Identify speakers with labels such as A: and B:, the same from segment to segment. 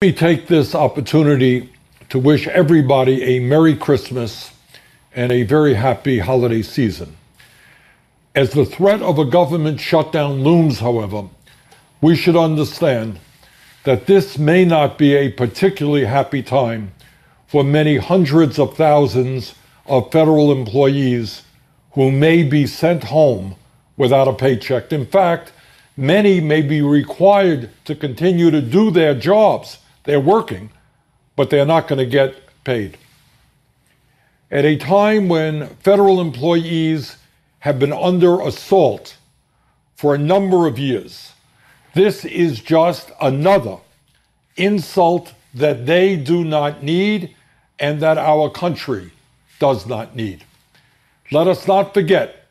A: Let me take this opportunity to wish everybody a Merry Christmas and a very happy holiday season. As the threat of a government shutdown looms, however, we should understand that this may not be a particularly happy time for many hundreds of thousands of federal employees who may be sent home without a paycheck. In fact, many may be required to continue to do their jobs. They're working, but they're not going to get paid. At a time when federal employees have been under assault for a number of years, this is just another insult that they do not need and that our country does not need. Let us not forget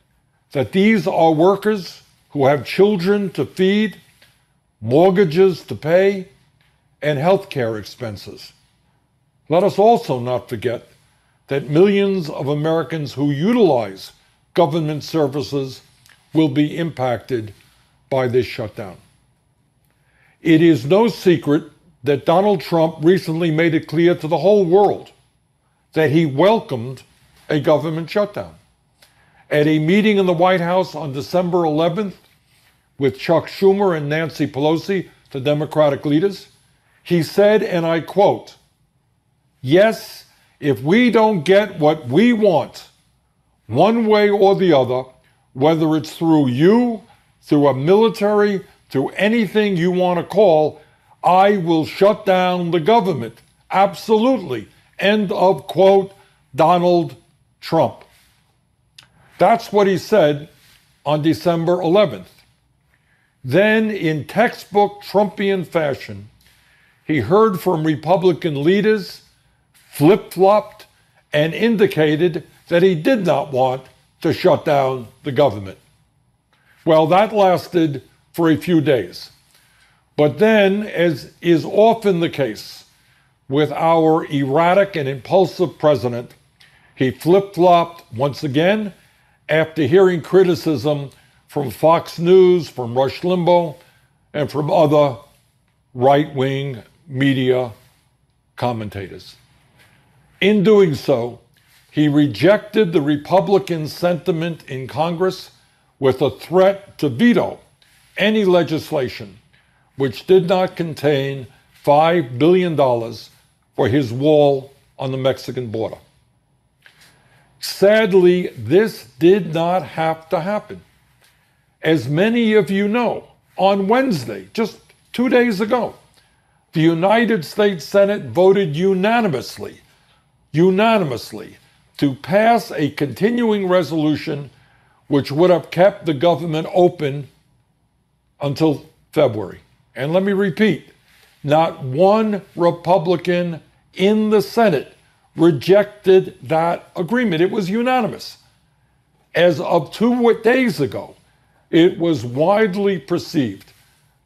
A: that these are workers who have children to feed, mortgages to pay, and health care expenses. Let us also not forget that millions of Americans who utilize government services will be impacted by this shutdown. It is no secret that Donald Trump recently made it clear to the whole world that he welcomed a government shutdown. At a meeting in the White House on December 11th with Chuck Schumer and Nancy Pelosi, the Democratic leaders, he said, and I quote, "Yes, if we don't get what we want, one way or the other, whether it's through you, through a military, through anything you want to call, I will shut down the government. Absolutely." End of quote, Donald Trump. That's what he said on December 11th. Then, in textbook Trumpian fashion, he heard from Republican leaders, flip-flopped, and indicated that he did not want to shut down the government. Well, that lasted for a few days. But then, as is often the case with our erratic and impulsive president, he flip-flopped once again after hearing criticism from Fox News, from Rush Limbaugh, and from other right-wing media commentators. In doing so, he rejected the Republican sentiment in Congress with a threat to veto any legislation which did not contain $5 billion for his wall on the Mexican border. Sadly, this did not have to happen. As many of you know, on Wednesday, just 2 days ago, the United States Senate voted unanimously to pass a continuing resolution which would have kept the government open until February. And let me repeat, not one Republican in the Senate rejected that agreement. It was unanimous. As of 2 days ago, it was widely perceived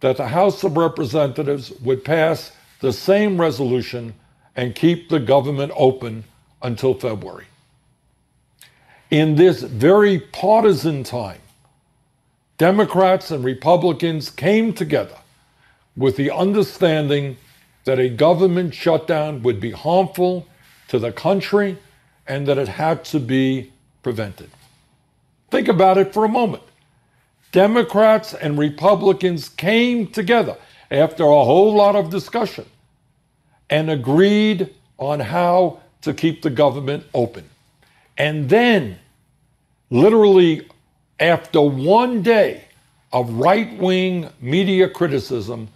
A: that the House of Representatives would pass the same resolution and keep the government open until February. In this very partisan time, Democrats and Republicans came together with the understanding that a government shutdown would be harmful to the country and that it had to be prevented. Think about it for a moment. Democrats and Republicans came together after a whole lot of discussion and agreed on how to keep the government open. And then, literally after 1 day of right-wing media criticism,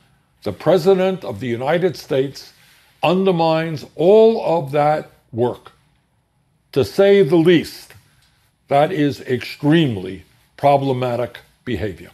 A: the President of the United States undermines all of that work. To say the least, that is extremely problematic behavior.